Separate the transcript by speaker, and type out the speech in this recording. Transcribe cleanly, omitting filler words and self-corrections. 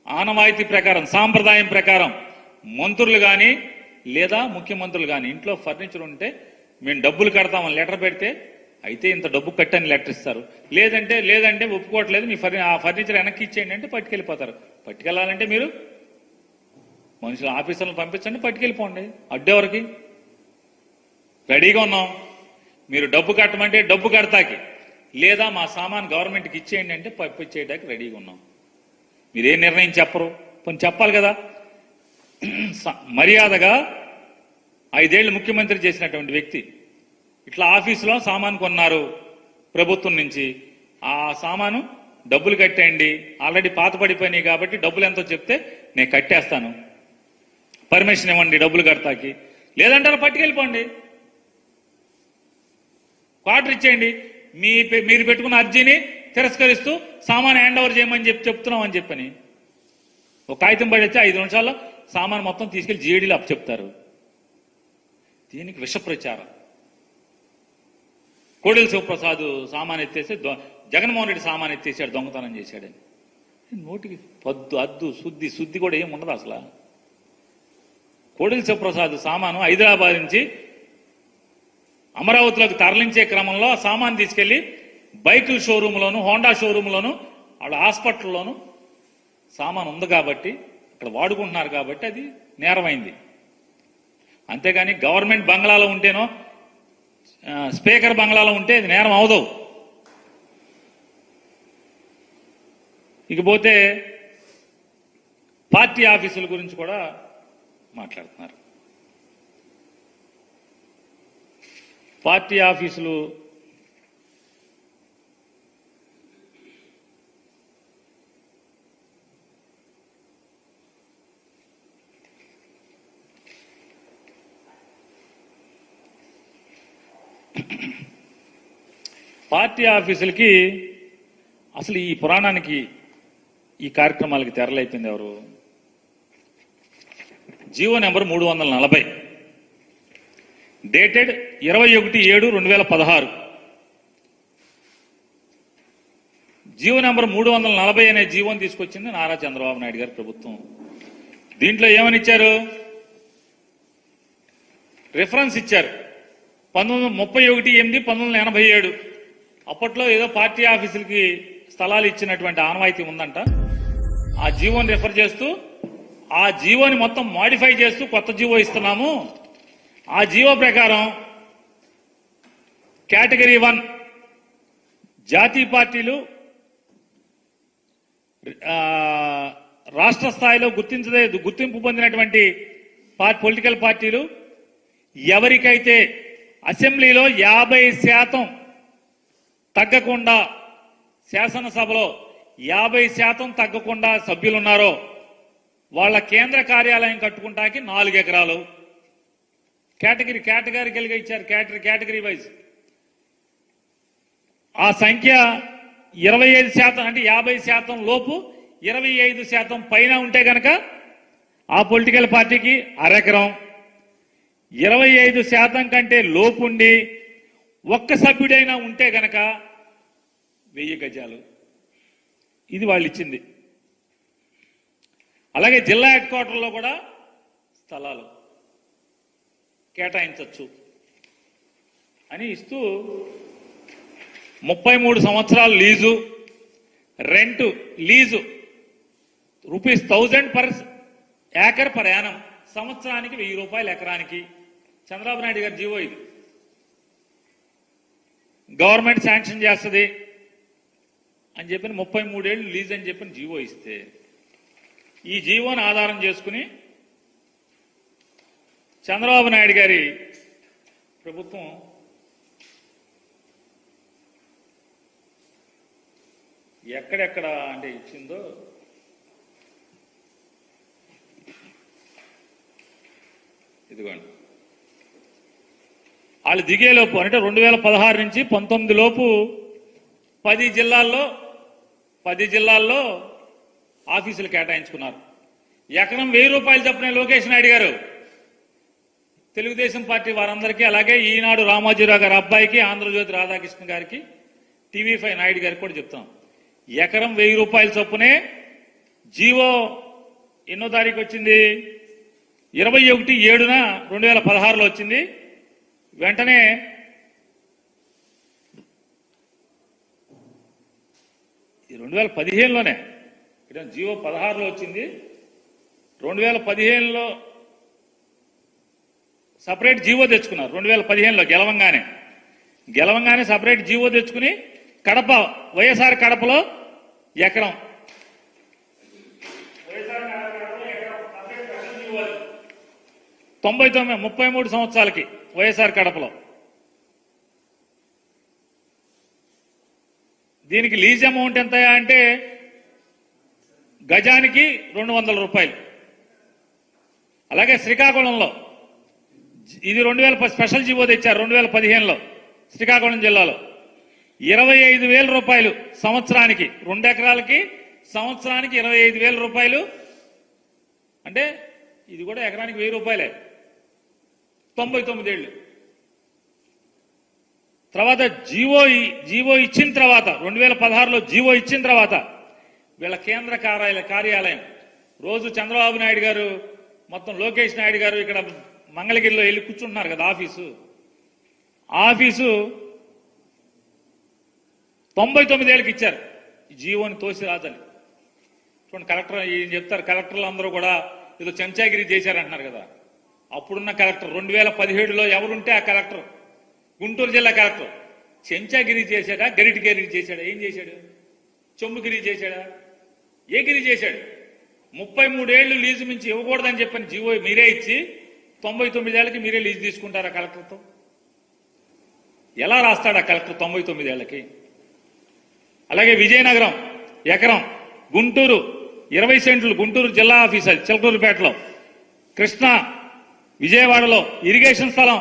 Speaker 1: ఆనవాయితీ ప్రకారం సాంప్రదాయం ప్రకారం మంత్రులు కానీ లేదా ముఖ్యమంత్రులు కానీ ఇంట్లో ఫర్నిచర్ ఉంటే మేము డబ్బులు కడతామని లెటర్ పెడితే అయితే ఇంత డబ్బు కట్టని లెటర్ ఇస్తారు. లేదంటే ఒప్పుకోవట్లేదు మీ ఆ ఫర్నిచర్ వెనక్కి ఇచ్చేయండి అంటే పట్టుకెళ్ళిపోతారు. పట్టుకెళ్ళాలంటే మీరు మనుషులు ఆఫీసర్లను పంపించండి, పట్టుకెళ్ళిపోండి. అడ్డెవరికి? రెడీగా ఉన్నాం. మీరు డబ్బు కట్టమంటే డబ్బు కడతాకి, లేదా మా సామాన్ గవర్నమెంట్కి ఇచ్చేయండి అంటే పంపించేయడానికి రెడీగా ఉన్నాం. మీరేం నిర్ణయం చెప్పరు, కొంచెం చెప్పాలి కదా. మర్యాదగా 5 ఏళ్లు ముఖ్యమంత్రి చేసినటువంటి వ్యక్తి ఇట్లా ఆఫీసులో సామాను కొన్నారు ప్రభుత్వం నుంచి, ఆ సామాను డబ్బులు కట్టేయండి, ఆల్రెడీ పాత పడిపోయినాయి కాబట్టి డబ్బులు ఎంతో చెప్తే నేను కట్టేస్తాను, పర్మిషన్ ఇవ్వండి డబ్బులు కడతాకి, లేదంటే పట్టుకెళ్ళిపోండి, క్వార్టర్ ఇచ్చేయండి. మీరు పెట్టుకున్న అర్జీని తిరస్కరిస్తూ సామాన్ హ్యాండ్ ఓవర్ చేయమని చెప్తున్నాం అని చెప్పని ఒక కాగితం పడితే 5 నిమిషాల్లో సామాన్ మొత్తం తీసుకెళ్లి జీడీలో అప్పచెప్తారు. దీనికి విష ప్రచారం. కోడెల శివప్రసాద్ సామాన్ ఎత్తేసి జగన్మోహన్ రెడ్డి సామాన్ ఎత్తేసాడు, దొంగతనం చేశాడని. నోటికి పద్దు అద్దు శుద్ధి కూడా ఏమి ఉండదు అసలు. కోడెల శివప్రసాద్ సామాను హైదరాబాద్ నుంచి అమరావతిలోకి తరలించే క్రమంలో ఆ సామాన్ తీసుకెళ్లి బైకుల షోరూంలోను, హోండా షోరూంలోను, వాళ్ళ హాస్పిటల్లోను సామాన్ ఉంది కాబట్టి అక్కడ వాడుకుంటున్నారు కాబట్టి అది నేరమైంది. అంతేగాని గవర్నమెంట్ బంగ్లాలో ఉంటేనో స్పీకర్ బంగ్లాలో ఉంటే అది నేరం అవదు. ఇకపోతే పార్టీ ఆఫీసుల గురించి కూడా మాట్లాడుతున్నారు. పార్టీ ఆఫీసులు ఆఫీసులకి అసలు ఈ పురాణానికి ఈ కార్యక్రమాలకి తెరలైపోయింది ఎవరు? GO number 340 dated 21/7/2016. GO number 340 అనే జీవోని తీసుకొచ్చింది నారా చంద్రబాబు నాయుడు గారి ప్రభుత్వం. దీంట్లో ఏమని ఇచ్చారు? రిఫరెన్స్ ఇచ్చారు 31/8/1987. అప్పట్లో ఏదో పార్టీ ఆఫీసులకి స్థలాలు ఇచ్చినటువంటి ఆనవాయితీ ఉందంట. ఆ జీవోని రిఫర్ చేస్తూ ఆ జీవోని మొత్తం మాడిఫై చేస్తూ కొత్త జీవో ఇస్తున్నాము. ఆ జీవో ప్రకారం కేటగిరీ 1 జాతీయ పార్టీలు, రాష్ట్ర స్థాయిలో గుర్తింపు పొందినటువంటి పొలిటికల్ పార్టీలు ఎవరికైతే అసెంబ్లీలో 50% తగ్గకుండా, శాసనసభలో 50% తగ్గకుండా సభ్యులున్నారో వాళ్ళ కేంద్ర కార్యాలయం కట్టుకుంటానికి 4 ఎకరాలు. కేటగిరీగా ఇచ్చారు, కేటగిరీ వైజ్. ఆ సంఖ్య 25% అంటే 50% లోపు, 25% పైన ఉంటే గనక ఆ పొలిటికల్ పార్టీకి అరెకరం. 25% కంటే లోపుండి ఒక్క సభ్యుడైనా ఉంటే గనక 1000 గజాలు. ఇది వాళ్ళు ఇచ్చింది. అలాగే జిల్లా హెడ్ క్వార్టర్లో కూడా స్థలాలు కేటాయించవచ్చు అని ఇస్తూ 33 సంవత్సరాలు lease, rent lease ₹1000 per acre per annum, సంవత్సరానికి ₹1000 ఎకరానికి. చంద్రబాబు నాయుడు గారి జీవో ఇది. గవర్నమెంట్ శాంక్షన్ చేస్తుంది అని చెప్పిన 33 ఏళ్ళు లీజ్ అని చెప్పిన జీవో ఇస్తే, ఈ జీవోని ఆధారం చేసుకుని చంద్రబాబు నాయుడు గారి ప్రభుత్వం ఎక్కడెక్కడ అంటే ఇచ్చిందో ఇదిగోండి. వాళ్ళు దిగేలోపు అంటే 2016 నుంచి 19 లోపు 10 జిల్లాల్లో ఆఫీసులు కేటాయించుకున్నారు. ఎకరం ₹1000 చొప్పున లోకేష్ నాయుడు గారు తెలుగుదేశం పార్టీ వారందరికీ, అలాగే ఈనాడు రామోజీరావు గారి అబ్బాయికి, ఆంధ్రజ్యోతి రాధాకృష్ణ గారికి, TV5 నాయుడు గారికి కూడా చెప్తాం. ఎకరం ₹1000 చొప్పునే జీవో ఎన్నో తారీఖు వచ్చింది? 21/7/2016లో వచ్చింది. వెంటనే ఈ 2015లోనే జీవో 16లో వచ్చింది. 2015లో సపరేట్ జీవో తెచ్చుకున్నారు. 2015లో గెలవంగానే సపరేట్ జీవో తెచ్చుకుని కడప వైఎస్ఆర్ కడపలో ఎకరం 33 సంవత్సరాలకి వైఎస్ఆర్ కడపలో. దీనికి లీజ్ అమౌంట్ ఎంత అంటే గజానికి 200 రూపాయలు. అలాగే శ్రీకాకుళంలో ఇది 2000 స్పెషల్ జీవో తెచ్చారు 2015లో. శ్రీకాకుళం జిల్లాలో 25,000 రూపాయలు సంవత్సరానికి, 2 ఎకరాలకి సంవత్సరానికి 25,000 రూపాయలు. అంటే ఇది కూడా ఎకరానికి 1000 రూపాయలే. 99 ఏళ్ళు తర్వాత జీవో ఇచ్చిన తర్వాత 2016లో జీవో ఇచ్చిన తర్వాత వీళ్ళ కేంద్ర కార్యాలయం రోజు చంద్రబాబు నాయుడు గారు మొత్తం లోకేష్ నాయుడు గారు ఇక్కడ మంగళగిరిలో వెళ్ళి కూర్చుంటున్నారు కదా ఆఫీసు 99 ఏళ్ళకి ఇచ్చారు ఈ జీవోని తోసి రాజని. చూడండి కలెక్టర్ ఏం చెప్తారు, కలెక్టర్లు అందరూ కూడా ఏదో చెంచాగిరి చేశారంటున్నారు కదా. అప్పుడున్న కలెక్టర్ 2017లో ఎవరుంటే ఆ కలెక్టర్, గుంటూరు జిల్లా కలెక్టర్ చెంచాగిరి చేశాడా, గరిటిగిరి చేశాడా, ఏం చేశాడు? చెంబుగిరి చేశాడా, ఏ గిరి చేశాడు? 33 ఏళ్లు లీజు మించి ఇవ్వకూడదని చెప్పని జీవో మీరే ఇచ్చి 99 ఏళ్ళకి మీరే లీజు తీసుకుంటారా కలెక్టర్తో? ఎలా రాస్తాడా కలెక్టర్ 99 ఏళ్ళకి? అలాగే విజయనగరం ఎకరం, గుంటూరు 20 సెంట్లు, గుంటూరు జిల్లా ఆఫీస్ అది చిలకలూరుపేటలో, కృష్ణా విజయవాడలో ఇరిగేషన్ స్థలం